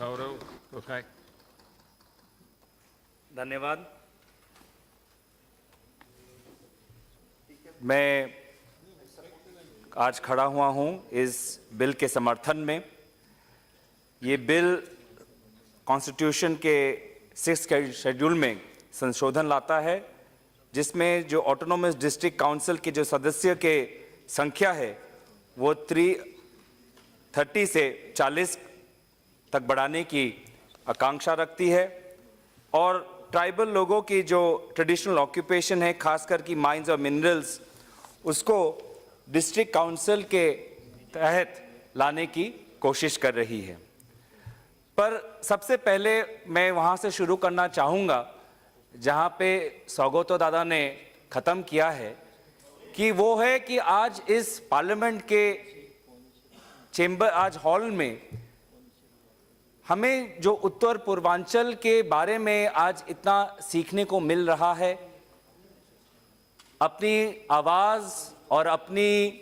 गौरव गोसाई। धन्यवाद। मैं आज खड़ा हुआ हूं इस बिल के समर्थन में। ये बिल कॉन्स्टिट्यूशन के 6th शेड्यूल में संशोधन लाता है, जिसमें जो ऑटोनोमस डिस्ट्रिक्ट काउंसिल के जो सदस्य के संख्या है वो 30 से 40 तक बढ़ाने की आकांक्षा रखती है, और ट्राइबल लोगों की जो ट्रेडिशनल ऑक्यूपेशन है, खासकर की माइंस और मिनरल्स, उसको डिस्ट्रिक्ट काउंसिल के तहत लाने की कोशिश कर रही है। पर सबसे पहले मैं वहाँ से शुरू करना चाहूँगा जहाँ पे सौगतो दादा ने ख़त्म किया है, कि वो है कि आज इस पार्लियामेंट के चेंबर, आज हॉल में हमें जो उत्तर पूर्वांचल के बारे में आज इतना सीखने को मिल रहा है, अपनी आवाज़ और अपनी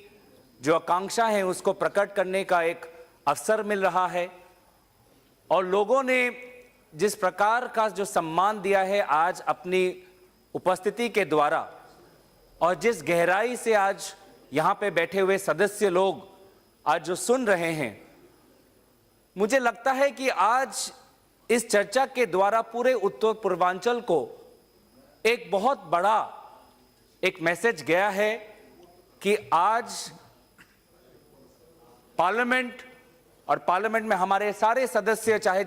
जो आकांक्षा है उसको प्रकट करने का एक अवसर मिल रहा है, और लोगों ने जिस प्रकार का जो सम्मान दिया है आज अपनी उपस्थिति के द्वारा, और जिस गहराई से आज यहाँ पे बैठे हुए सदस्य लोग आज जो सुन रहे हैं, मुझे लगता है कि आज इस चर्चा के द्वारा पूरे उत्तर पूर्वांचल को एक बहुत बड़ा एक मैसेज गया है कि आज पार्लियामेंट, और पार्लियामेंट में हमारे सारे सदस्य, चाहे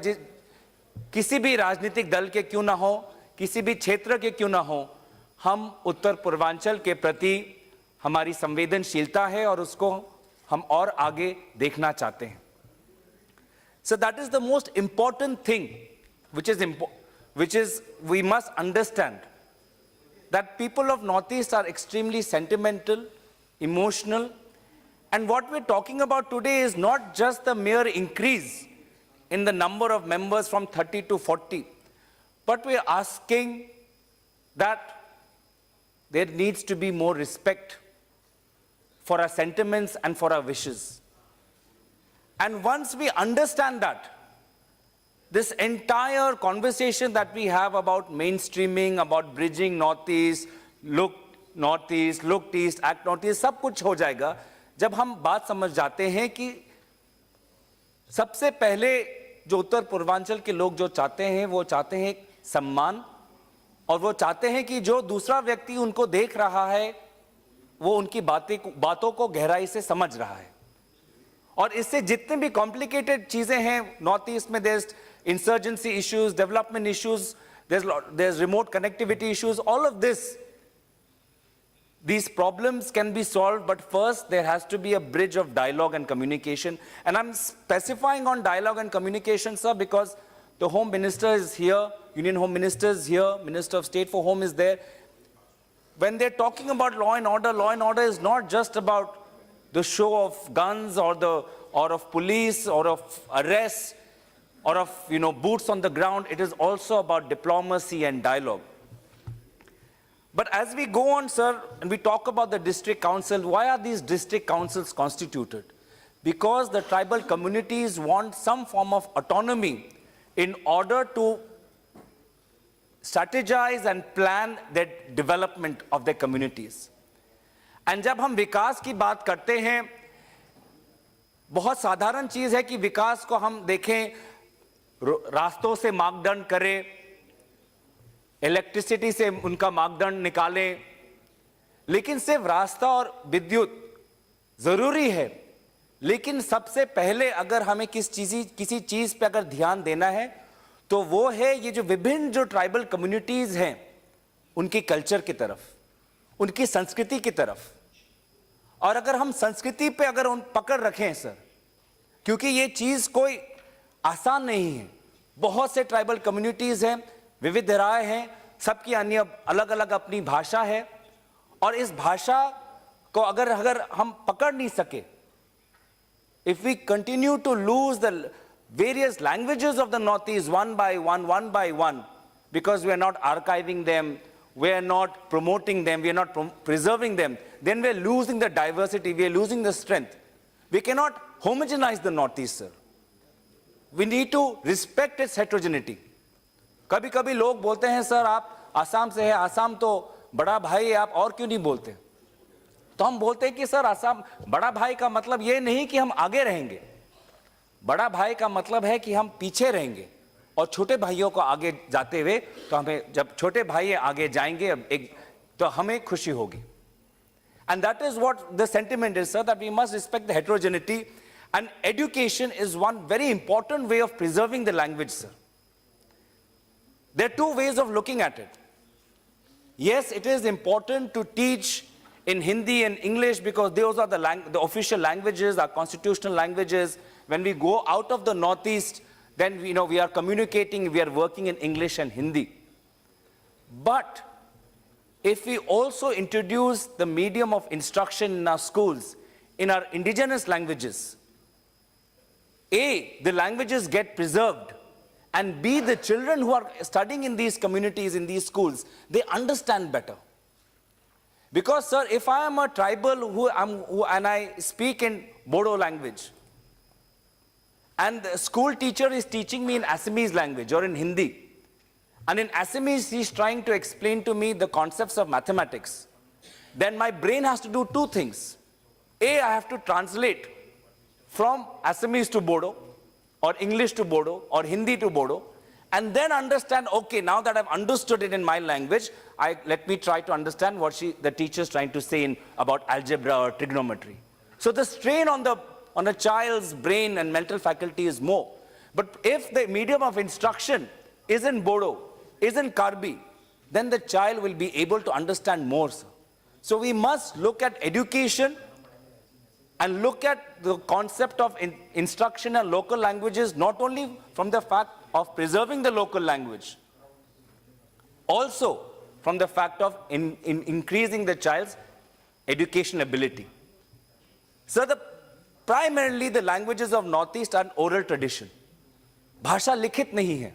किसी भी राजनीतिक दल के क्यों ना हो, किसी भी क्षेत्र के क्यों ना हो, हम उत्तर पूर्वांचल के प्रति हमारी संवेदनशीलता है और उसको हम और आगे देखना चाहते हैं। So that is the most important thing, which is we must understand that people of Northeast are extremely sentimental, emotional, and what we're talking about today is not just the mere increase in the number of members from 30 to 40, but we're asking that there needs to be more respect for our sentiments and for our wishes. And once we understand that, this entire conversation that we have about mainstreaming, about bridging Northeast, look East, act Northeast, सब कुछ हो जाएगा जब हम बात समझ जाते हैं कि सबसे पहले जो उत्तर पूर्वांचल के लोग जो चाहते हैं, वो चाहते हैं सम्मान, और वो चाहते हैं कि जो दूसरा व्यक्ति उनको देख रहा है वो उनकी बातों को गहराई से समझ रहा है। और इससे जितने भी कॉम्प्लिकेटेड चीजें हैं नॉर्थ ईस्ट में, there insurgency issues, development issues, there remote connectivity issues, all of this, these problems can be solved, but first there has to be a bridge of dialogue and communication. And I'm specifying on dialogue and communication, sir, because the Home Minister is here, Union Home Minister is here, Minister of State for Home is there. When they're talking about law and order is not just about the show of guns or of police or of arrests or of boots on the ground. It is also about diplomacy and dialogue. But as we go on, sir, and we talk about the district council, why are these district councils constituted? Because the tribal communities want some form of autonomy in order to strategize and plan the development of their communities. And जब हम विकास की बात करते हैं, बहुत साधारण चीज है कि विकास को हम देखें, रास्तों से मापदंड करें, इलेक्ट्रिसिटी से उनका मापदंड निकालें, लेकिन सिर्फ रास्ता और विद्युत जरूरी है, लेकिन सबसे पहले अगर हमें किसी चीज पे अगर ध्यान देना है तो वो है ये जो विभिन्न जो ट्राइबल कम्युनिटीज हैं उनकी कल्चर की तरफ, उनकी संस्कृति की तरफ। और अगर हम संस्कृति पे अगर उन पकड़ रखें सर, क्योंकि ये चीज कोई आसान नहीं है, बहुत से ट्राइबल कम्युनिटीज हैं, विविध राय हैं, सबकी अन्य अलग अलग अपनी भाषा है, और इस भाषा को अगर हम पकड़ नहीं सके, if we continue to lose the various languages of the Northeast one by one, because we are not archiving them, we are not promoting them, we are not preserving them, then we are losing the diversity, we are losing the strength. We cannot homogenize the Northeast, sir. We need to respect its heterogeneity. कभी कभी लोग बोलते हैं sir आप आसाम से हैं, आसाम तो बड़ा भाई है, आप और क्यों नहीं बोलते? तो हम बोलते हैं कि सर आसाम बड़ा भाई का मतलब ये नहीं कि हम आगे रहेंगे, बड़ा भाई का मतलब है कि हम पीछे रहेंगे और छोटे भाइयों को आगे जाते हुए, तो हमें जब छोटे भाई आगे जाएंगे तो हमें खुशी होगी. And that is what the sentiment is, sir, that we must respect the heterogeneity, and education is one very important way of preserving the language, sir. There are two ways of looking at it. Yes, it is important to teach in Hindi and English because those are the official languages, our constitutional languages. When we go out of the Northeast, then we are communicating, we are working in English and Hindi. But if we also introduce the medium of instruction in our schools, in our indigenous languages, A, the languages get preserved, and B, the children who are studying in these communities, in these schools, they understand better. Because, sir, if I am a tribal and I speak in Bodo language, and the school teacher is teaching me in Assamese language or in Hindi, and in Assamese he's trying to explain to me the concepts of mathematics, then my brain has to do two things. A, I have to translate from Assamese to Bodo, or English to Bodo, or Hindi to Bodo, and then understand, okay, now that I've understood it in my language, let me try to understand what the teacher is trying to say about algebra or trigonometry. So the strain on a child's brain and mental faculty is more. But if the medium of instruction is in Bodo, is in Karbi, then the child will be able to understand more, sir. So we must look at education and look at the concept of instruction in local languages, not only from the fact of preserving the local language, also from the fact of increasing the child's education ability. So primarily the languages of Northeast are oral tradition. भाषा लिखित नहीं है,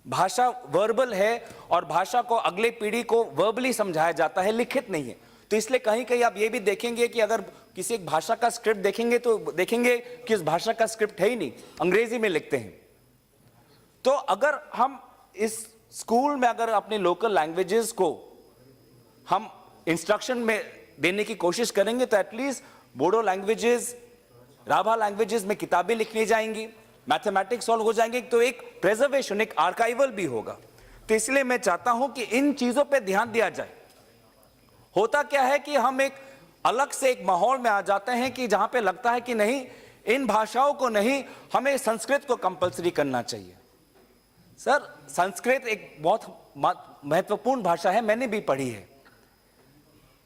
भाषा verbal है, और भाषा को अगले पीढ़ी को वर्बली समझाया जाता है, लिखित नहीं है. तो इसलिए कहीं कहीं आप ये भी देखेंगे कि अगर किसी एक भाषा का स्क्रिप्ट देखेंगे तो देखेंगे कि उस भाषा का स्क्रिप्ट है ही नहीं, अंग्रेजी में लिखते हैं. तो अगर हम इस स्कूल में अगर अपने लोकल लैंग्वेजेस को हम इंस्ट्रक्शन में देने की कोशिश करेंगे तो at least Bodo languages, Rabha languages में किताबें लिखनी जाएंगी, मैथमेटिक्स सॉल्व हो जाएंगे, तो एक प्रेजर्वेशन, एक आर्काइवल भी होगा. तो इसलिए मैं चाहता हूं कि इन चीजों पे ध्यान दिया जाए. होता क्या है कि हम एक अलग से एक माहौल में आ जाते हैं कि जहां पे लगता है कि नहीं, इन भाषाओं को नहीं, हमें संस्कृत को कंपलसरी करना चाहिए. सर, संस्कृत एक बहुत महत्वपूर्ण भाषा है, मैंने भी पढ़ी है.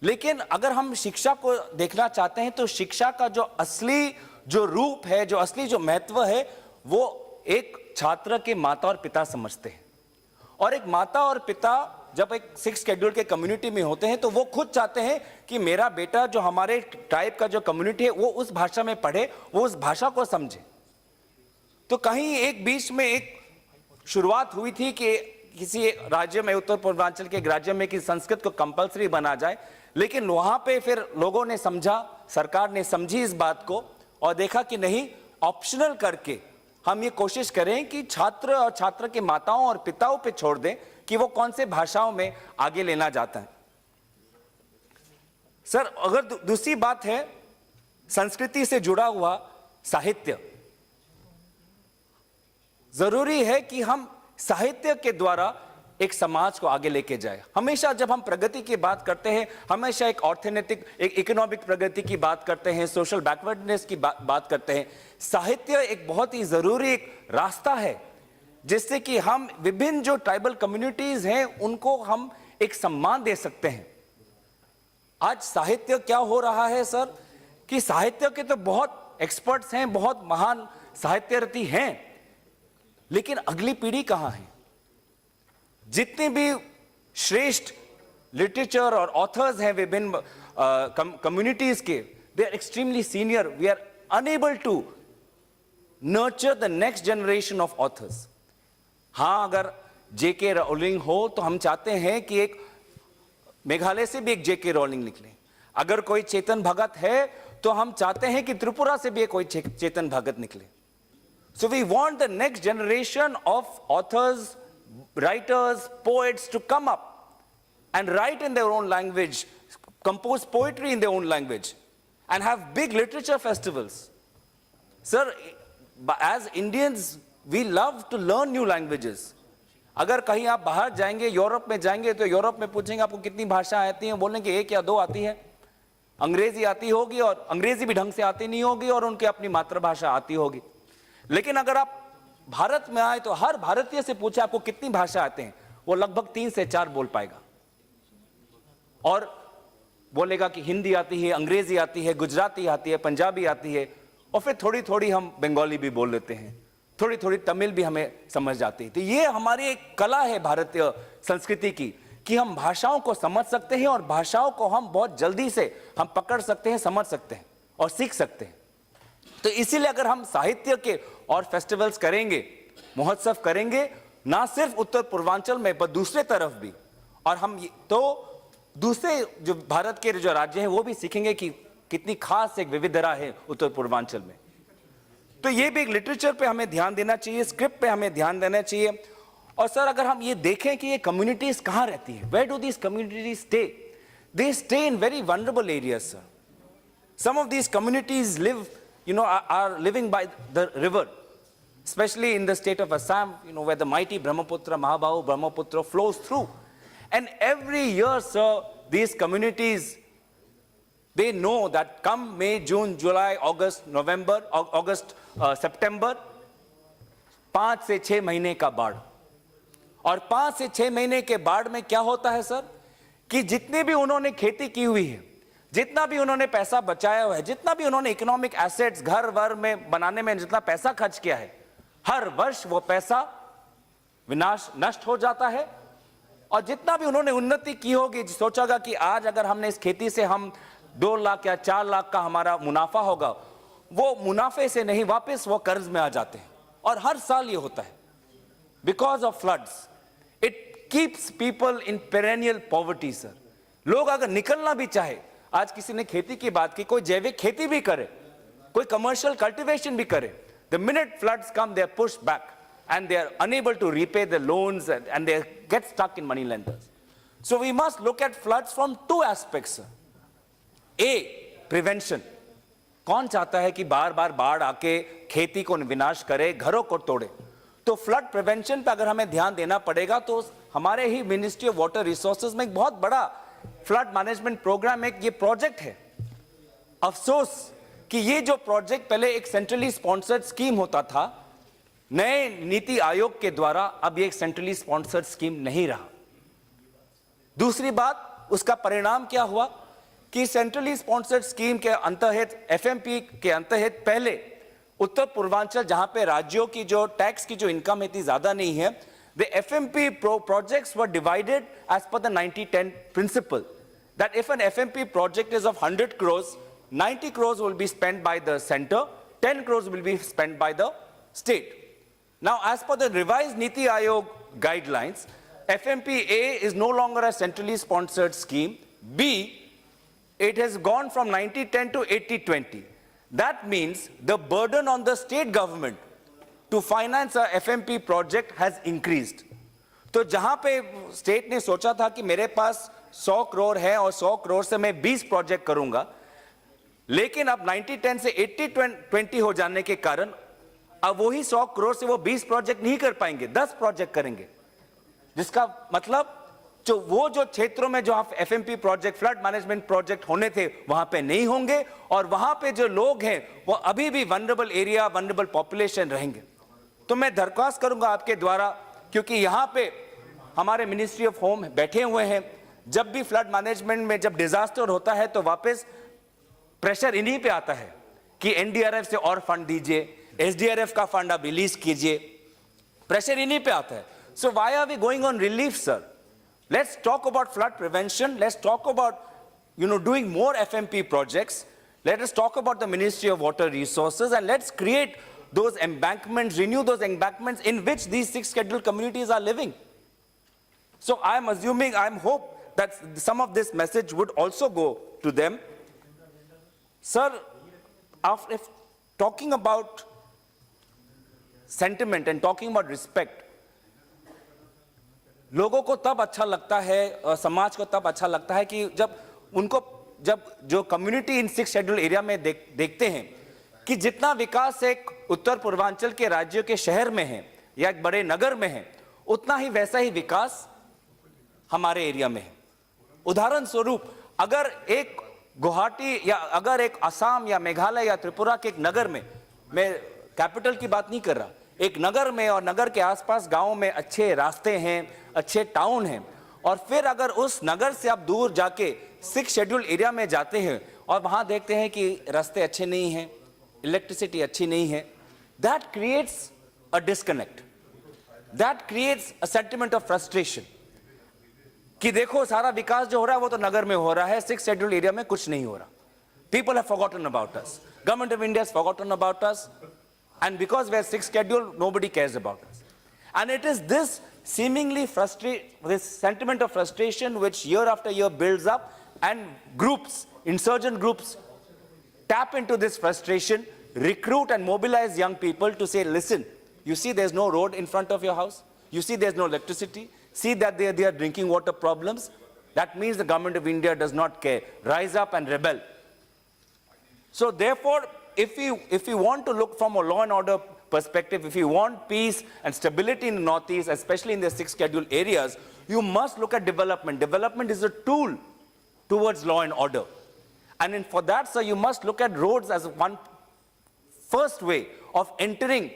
लेकिन अगर हम शिक्षा को देखना चाहते हैं तो शिक्षा का जो असली जो रूप है, जो असली जो महत्व है, वो एक छात्र के माता और पिता समझते हैं. और एक माता और पिता जब एक 6 शेड्यूल के कम्युनिटी में होते हैं तो वो खुद चाहते हैं कि मेरा बेटा जो हमारे ट्राइब का जो कम्युनिटी है वो उस भाषा में पढ़े, वो उस भाषा को समझे. तो कहीं एक बीच में एक शुरुआत हुई थी कि किसी राज्य में, उत्तर पूर्वांचल के एक राज्य में, कि संस्कृत को कंपलसरी बना जाए. लेकिन वहां पे फिर लोगों ने समझा, सरकार ने समझी इस बात को और देखा कि नहीं, ऑप्शनल करके हम ये कोशिश करें कि छात्र और छात्र के माताओं और पिताओं पे छोड़ दें कि वो कौन से भाषाओं में आगे लेना चाहता है. सर, अगर दूसरी बात है संस्कृति से जुड़ा हुआ साहित्य. जरूरी है कि हम साहित्य के द्वारा एक समाज को आगे लेके जाए. हमेशा जब हम प्रगति की बात करते हैं, हमेशा एक ऑर्थोनैतिक, एक इकोनॉमिक प्रगति की बात करते हैं, सोशल बैकवर्डनेस की बात करते हैं. साहित्य एक बहुत ही जरूरी एक रास्ता है जिससे कि हम विभिन्न जो ट्राइबल कम्युनिटीज हैं उनको हम एक सम्मान दे सकते हैं. आज साहित्य क्या हो रहा है सर, कि साहित्य के तो बहुत एक्सपर्ट्स हैं, बहुत महान साहित्यरथी हैं, लेकिन अगली पीढ़ी कहां है? जितने भी श्रेष्ठ लिटरेचर और ऑथर्स हैं विभिन्न कम्युनिटीज के, they are extremely senior. We are unable to nurture the next generation of authors. हाँ, अगर जेके रोलिंग हो तो हम चाहते हैं कि एक मेघालय से भी एक जेके रोलिंग निकले. अगर कोई चेतन भगत है तो हम चाहते हैं कि त्रिपुरा से भी कोई चेतन भगत निकले. So we want the next generation of authors, writers, poets to come up and write in their own language, compose poetry in their own language, and have big literature festivals. Sir, as Indians, we love to learn new languages. अगर कहीं आप बाहर जाएंगे, Europe में जाएंगे, तो Europe में पूछेंगे आपको कितनी भाषाएं आती हैं, बोलेंगे एक या दो आती है। अंग्रेजी आती होगी, और अंग्रेजी भी ढंग से आती नहीं होगी, और उनकी अपनी मातृभाषा आती होगी। लेकिन अगर आप भारत में आए तो हर भारतीय से पूछे आपको कितनी भाषा आते हैं, वो लगभग 3 से 4 बोल पाएगा, और बोलेगा कि हिंदी आती है, अंग्रेजी आती है, गुजराती आती है, पंजाबी आती है, और फिर थोड़ी थोड़ी हम बंगाली भी बोल लेते हैं, थोड़ी थोड़ी तमिल भी हमें समझ जाती है। तो ये हमारी एक कला है भारतीय संस्कृति की, कि हम भाषाओं को समझ सकते हैं, और भाषाओं को हम बहुत जल्दी से हम पकड़ सकते हैं, समझ सकते हैं और सीख सकते हैं। तो इसीलिए अगर हम साहित्य के और फेस्टिवल्स करेंगे, महोत्सव करेंगे, ना सिर्फ उत्तर पूर्वांचल में पर दूसरे तरफ भी, और हम तो दूसरे जो भारत के जो राज्य हैं वो भी सीखेंगे कि कितनी खास एक विविधता है उत्तर पूर्वांचल में। तो ये भी एक लिटरेचर पे हमें ध्यान देना चाहिए, स्क्रिप्ट पे हमें ध्यान देना चाहिए। और सर अगर हम ये देखें कि ये कम्युनिटीज कहाँ रहती है, where do these communities stay? They stay in very vulnerable areas sir. Some of these communities live, are living by the river, especially in the state of Assam, where the mighty Brahmaputra, Mahabahu Brahmaputra flows through. And every year, sir, these communities, they know that come May, June, July, August, November, September, 5 से 6 महीने का बाढ़। और 5 से 6 महीने के बाढ़ में क्या होता है सर, कि जितने भी उन्होंने खेती की हुई है, जितना भी उन्होंने पैसा बचाया हुआ है, जितना भी उन्होंने इकोनॉमिक एसेट्स घर वर में बनाने में जितना पैसा खर्च किया है, हर वर्ष वो पैसा नष्ट हो जाता है। और जितना भी उन्होंने उन्नति की होगी, सोचा होगा कि आज अगर हमने इस खेती से हम 2 लाख या 4 लाख का हमारा मुनाफा होगा, वो मुनाफे से नहीं, वापस वो कर्ज में आ जाते हैं। और हर साल ये होता है, because of floods. It keeps people in perennial poverty sir. लोग अगर निकलना भी चाहे, आज किसी ने खेती की बात की, कोई जैविक खेती भी करे, कोई कमर्शियल कल्टीवेशन भी करे, the minute floods come they are pushed back and they are unable to repay the loans and they get stuck in money lenders. So we must look at floods from 2 aspects sir. A, prevention. कौन चाहता है कि बार बार बाढ़ आके खेती को विनाश करे, घरों को तोड़े? तो फ्लड प्रिवेंशन पे अगर हमें ध्यान देना पड़ेगा, तो हमारे ही मिनिस्ट्री ऑफ वाटर रिसोर्सेज में एक बहुत बड़ा फ्लड मैनेजमेंट प्रोग्राम, एक ये प्रोजेक्ट है। अफसोस कि ये जो प्रोजेक्ट पहले एक सेंट्रली स्पॉन्सर्ड स्कीम होता था, नए नीति आयोग के द्वारा, अब ये एक सेंट्रली स्पॉन्सर्ड स्कीम नहीं रहा। दूसरी बात, उसका परिणाम क्या हुआ कि सेंट्रली स्पॉन्सर्ड स्कीम के अंतर्गत, एफएमपी के अंतर्गत, पहले उत्तर पूर्वांचल जहां पे राज्यों की जो टैक्स की जो इनकम इतनी ज्यादा नहीं है, the FMP projects were divided as per the 90-10 principle, that if an FMP project is of 100 crores, 90 crores will be spent by the center, 10 crores will be spent by the state. Now, as per the revised Niti Aayog guidelines, FMP-A is no longer a centrally sponsored scheme. B, it has gone from 90-10 to 80-20. That means the burden on the state government to finance a FMP project has increased. तो जहां पे state ने सोचा था कि मेरे पास 100 करोड़ है और 100 करोड़ से मैं 20 प्रोजेक्ट करूंगा, लेकिन अब 90-10 से 80-20 हो जाने के कारण अब वही 100 करोड़ से वो 20 प्रोजेक्ट नहीं कर पाएंगे, 10 प्रोजेक्ट करेंगे। जिसका मतलब वो जो क्षेत्रों में जो FMP project, flood management project होने थे, वहां पे नहीं होंगे, और वहां पे जो लोग हैं वो अभी भी वनरेबल एरिया, वनरेबल पॉपुलेशन रहेंगे। तो मैं दरख्वास्त करूंगा आपके द्वारा, क्योंकि यहां पे हमारे मिनिस्ट्री ऑफ होम बैठे हुए हैं, जब भी फ्लड मैनेजमेंट में जब डिजास्टर होता है तो वापस प्रेशर इन्हीं पे आता है कि एनडीआरएफ से और फंड दीजिए, एसडीआरएफ का फंड आप रिलीज कीजिए, प्रेशर इन्हीं पे आता है। So why are we going on relief sir? Let's talk about flood prevention. Let's talk about, doing more FMP projects. Let us talk about the Ministry of Water Resources, and let's create those embankments, renew those embankments in which these 6 scheduled communities are living. So I'm assuming, I'm hope that some of this message would also go to them. Sir, after talking about sentiment and talking about respect, लोगों को तब अच्छा लगता है, समाज को तब अच्छा लगता है कि जब जो कम्युनिटी इन 6 शेड्यूल एरिया में देखते हैं कि जितना विकास एक उत्तर पूर्वांचल के राज्यों के शहर में है या एक बड़े नगर में है, उतना ही वैसा ही विकास हमारे एरिया में है। उदाहरण स्वरूप, अगर एक गुवाहाटी या अगर एक असम या मेघालय या त्रिपुरा के एक नगर में, मैं कैपिटल की बात नहीं कर रहा, एक नगर में और नगर के आसपास गांवों में अच्छे रास्ते हैं, अच्छे टाउन हैं, और फिर अगर उस नगर से आप दूर जाके 6 शेड्यूल एरिया में जाते हैं और वहां देखते हैं कि रास्ते अच्छे नहीं हैं, इलेक्ट्रिसिटी अच्छी नहीं है, that creates a disconnect, that creates a sentiment of frustration कि देखो सारा विकास जो हो रहा है वो तो नगर में हो रहा है, 6 शेड्यूल एरिया में कुछ नहीं हो रहा। People have forgotten about us. Government of India has forgotten about us, and because we are 6 schedule, nobody cares about us. And it is this seemingly this sentiment of frustration which year after year builds up, and groups, insurgent groups, tap into this frustration, recruit and mobilize young people to say, listen, you see there's no road in front of your house, you see there's no electricity, see that there are drinking water problems. That means the government of India does not care. Rise up and rebel. So therefore, if we want to look from a law and order perspective, if you want peace and stability in the Northeast, especially in the 6 scheduled areas, you must look at development. Development is a tool towards law and order. And for that, sir, you must look at roads as one first way of entering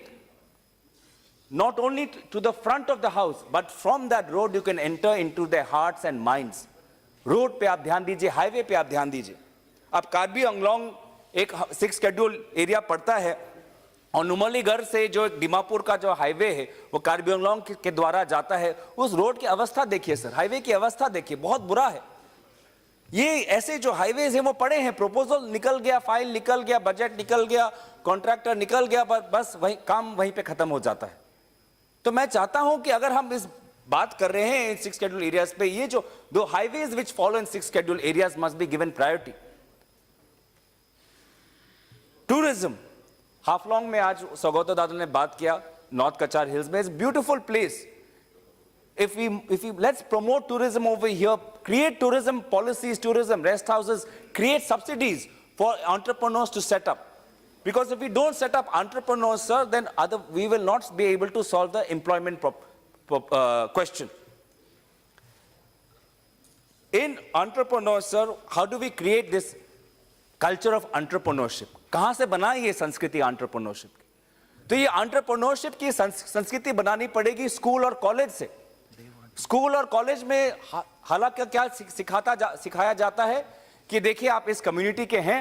not only to the front of the house, but from that road you can enter into their hearts and minds. Road पे आप ध्यान दीजिए, highway पे आप ध्यान दीजिए। अब कार्बी अंगलोंग एक 6 शेड्यूल एरिया पड़ता है, और नुमलीगढ़ से जो एक दीमापुर का जो हाईवे है वो कार्बी अंगलोंग के द्वारा जाता है। उस रोड की अवस्था देखिए सर, हाईवे की अवस्था देखिए, बहुत बुरा है। ये ऐसे जो हाईवेज हैं वो पड़े हैं, प्रपोजल निकल गया, फाइल निकल गया, बजट निकल गया, कॉन्ट्रैक्टर निकल गया, बस वही काम वहीं पे खत्म हो जाता है। तो मैं चाहता हूं कि अगर हम इस बात कर रहे हैं 6 शेड्यूल एरियाज पे, ये जो 2 highways which follow in 6 schedule areas must be given priority. Tourism, Haflong में आज सौगतो दादा ने बात किया, नॉर्थ कचार हिल्स में, is beautiful place. If we let's promote tourism over here, create tourism policies, tourism rest houses, create subsidies for entrepreneurs to set up. Because if we don't set up entrepreneurs, sir, then we will not be able to solve the employment question. In entrepreneurs, sir, how do we create this culture of entrepreneurship? कहाँ से बनाए ये संस्कृति entrepreneurship की? तो ये entrepreneurship की संस्कृति बनानी पड़ेगी स्कूल और कॉलेज से। स्कूल और कॉलेज में हालांकि क्या सिखाया जाता है कि देखिए आप इस कम्युनिटी के हैं,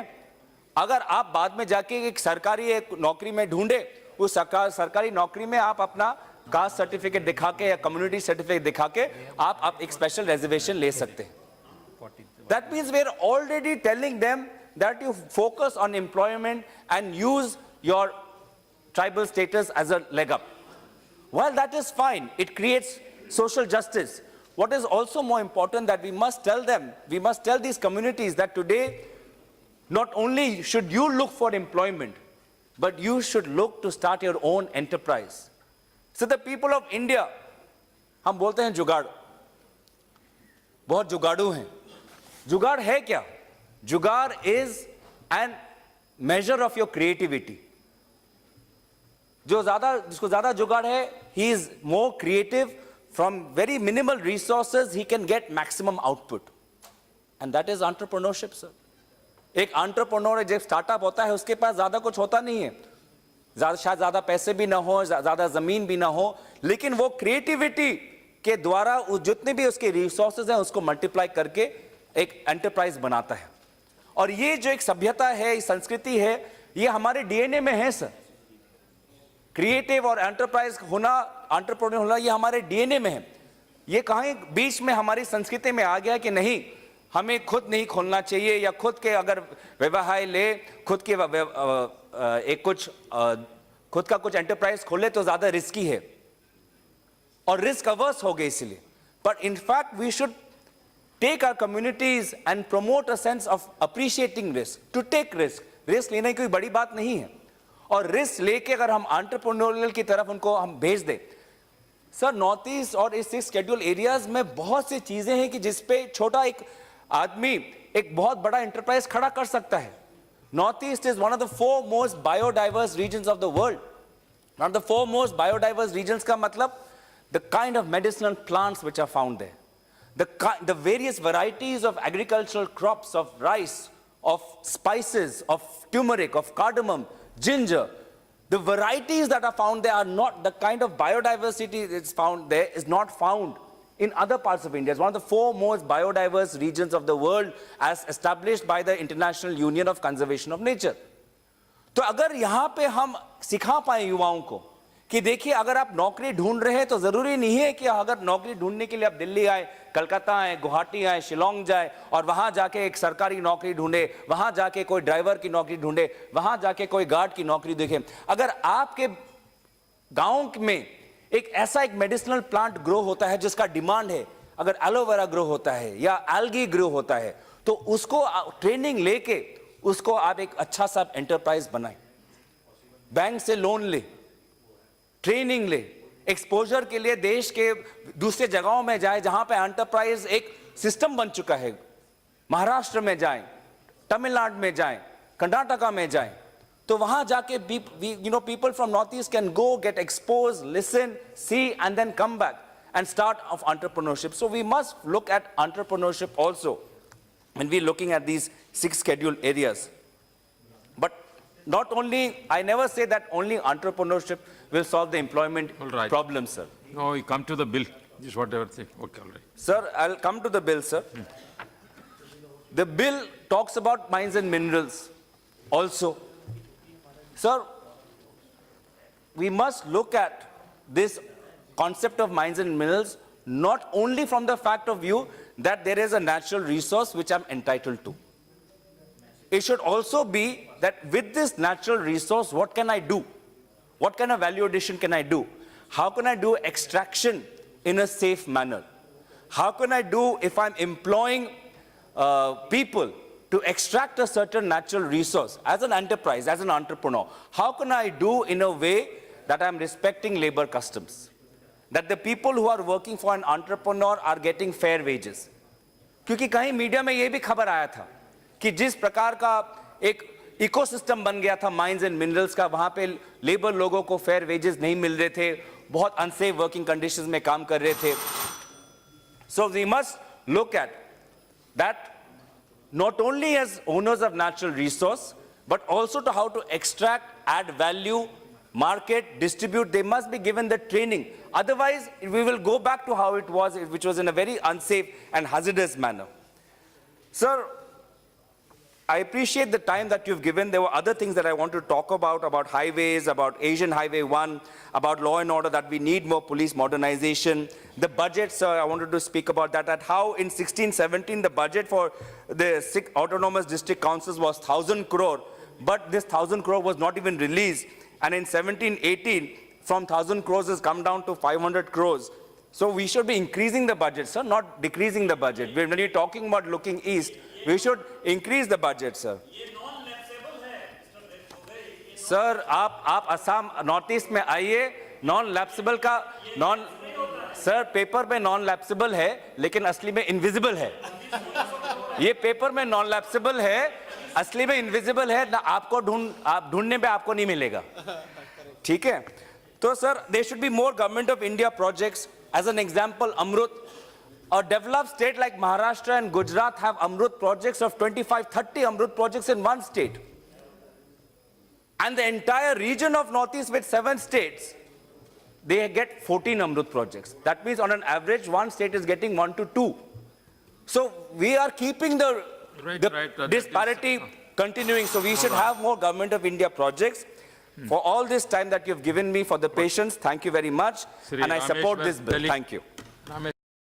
अगर आप बाद में जाके एक सरकारी एक नौकरी में ढूंढे, उस सरकारी नौकरी में आप अपना कास्ट सर्टिफिकेट दिखा के या कम्युनिटी सर्टिफिकेट दिखा के आप एक स्पेशल रिजर्वेशन ले सकते हैं। That means we are already telling them that you focus on employment and use your tribal status as a leg up. Well that is fine, it creates social justice. What is also more important that we must tell these communities that today not only should you look for employment, but you should look to start your own enterprise. So the people of India, हम बोलते हैं जुगाड़, बहुत जुगाड़ू हैं। जुगाड़ है क्या? जुगाड़ is an measure of your creativity. जिसको ज्यादा जुगाड़ है, he is more creative. From very minimal resources, he can get maximum output. And that is entrepreneurship, sir. एक entrepreneur जब स्टार्टअप होता है, उसके पास ज़्यादा कुछ होता नहीं है, शायद ज़्यादा पैसे भी ना हो, ज़्यादा ज़मीन भी ना हो, लेकिन वो क्रिएटिविटी के द्वारा जितने भी उसके रिसोर्सेज हैं उसको मल्टीप्लाई करके एक एंटरप्राइज बनाता है। और ये जो एक सभ्यता है, संस्कृति है, ये हमारे डीएनए में है सर। क्रिएटिव और एंटरप्राइज होना, एंटरप्रेन्योर होना, ये हमारे डीएनए में है। ये कहीं बीच में हमारी संस्कृति में आ गया कि नहीं, हमें खुद नहीं खोलना चाहिए, या खुद के अगर व्यवसाय ले, खुद के खुद का कुछ एंटरप्राइज खोले तो ज्यादा रिस्की है और रिस्क अवर्स हो गए इसलिए। But in fact we should take our communities and promote a sense of appreciating risk, to take risk. Risk लेना कोई बड़ी बात नहीं है। और रिस्क लेके अगर हम एंटरप्रेन्योरियल की तरफ उनको हम भेज दें। सर नॉर्थ ईस्ट और इस शेड्यूल एरियाज में बहुत सी चीजें हैं कि जिसपे छोटा एक आदमी एक बहुत बड़ा एंटरप्राइज खड़ा कर सकता है। North east is one of the 4 most biodiverse regions of the world. One of the 4 most biodiverse regions का मतलब the kind of medicinal plants which are found there, the various varieties of agricultural crops, of rice, of spices, of turmeric, of cardamom, ginger. The varieties that are found there are not the kind of biodiversity that's found there is not found in other parts of India. It's one of the 4 most biodiverse regions of the world as established by the International Union of Conservation of Nature. तो अगर यहाँ पे हम सिखा पाए युवाओं को कि देखिए अगर आप नौकरी ढूंढ रहे हैं तो जरूरी नहीं है कि अगर नौकरी ढूंढने के लिए आप दिल्ली आए, कलकत्ता आए, गुवाहाटी आए, शिलोंग जाए और वहां जाके एक सरकारी नौकरी ढूंढे, वहां जाके कोई ड्राइवर की नौकरी ढूंढे, वहां जाके कोई गार्ड की नौकरी देखे। अगर आपके गांव में एक ऐसा एक मेडिसिनल प्लांट ग्रो होता है जिसका डिमांड है, अगर एलोवेरा ग्रो होता है या एल्गी ग्रो होता है, तो उसको ट्रेनिंग लेके उसको आप एक अच्छा सा एंटरप्राइज बनाएं, बैंक से लोन ले, ट्रेनिंग ले, एक्सपोजर के लिए देश के दूसरे जगहों में जाए जहां पे एंटरप्राइज एक सिस्टम बन चुका है। महाराष्ट्र में जाएं, तमिलनाडु में जाएं, कर्नाटका में जाएं, तो वहां जाके people from north east can go get expose, listen, see and then come back and start of entrepreneurship. So we must look at entrepreneurship also when we're looking at these 6 scheduled areas. But not only, I never say that only entrepreneurship will solve the employment problem, sir. No, you come to the bill, is whatever thing. Okay, all right. Sir, I'll come to the bill, sir. The bill talks about mines and minerals also. Sir, we must look at this concept of mines and minerals not only from the fact of view that there is a natural resource which I'm entitled to. It should also be that with this natural resource, what can I do? What kind of value addition can I do? How can I do extraction in a safe manner? How can I do if I'm employing people to extract a certain natural resource as an enterprise, as an entrepreneur? How can I do in a way that I'm respecting labor customs? That the people who are working for an entrepreneur are getting fair wages. क्योंकि कहीं media में ये भी खबर आया था कि जिस प्रकार का एक इकोसिस्टम बन गया था माइंस एंड मिनरल्स का, वहां पे लेबर लोगों को फेयर वेजेस नहीं मिल रहे थे, बहुत अनसेफ वर्किंग कंडीशंस में काम कर रहे थे. So we must look at that not only as owners of natural resource, but also to how to extract, add value, market, distribute. They must be given the training. Otherwise, we will go back to how it was, which was in a very unsafe and hazardous manner. Sir, I appreciate the time that you've given. There were other things that I want to talk about highways, about Asian Highway 1, about law and order, that we need more police modernization. The budget, sir, I wanted to speak about that how in 16-17, the budget for the 6 autonomous district councils was 1,000 crore, but this 1,000 crore was not even released. And in 17-18, from 1,000 crores has come down to 500 crores. So we should be increasing the budget, sir, not decreasing the budget. When you're talking about looking east, we should increase the budget, sir. Sir, आप Assam north east में आइए, non लैप्सिबल का non, sir paper में non लैप्सिबल है लेकिन असली में invisible है. ये पेपर में नॉन लैप्सिबल है, असली में इनविजिबल है ना. आपको ढूंढने पे आपको नहीं मिलेगा. ठीक है. तो sir, there should be more government of India projects. As an example, Amrut, a developed state like Maharashtra and Gujarat have Amrut projects of 25-30 Amrut projects in one state. And the entire region of Northeast with 7 states, they get 14 Amrut projects. That means on an average, one state is getting 1 to 2. So we are keeping the disparity continuing. So we should have more government of India projects. For all this time that you've given me, for the patience, thank you very much. And I support this bill. Thank you.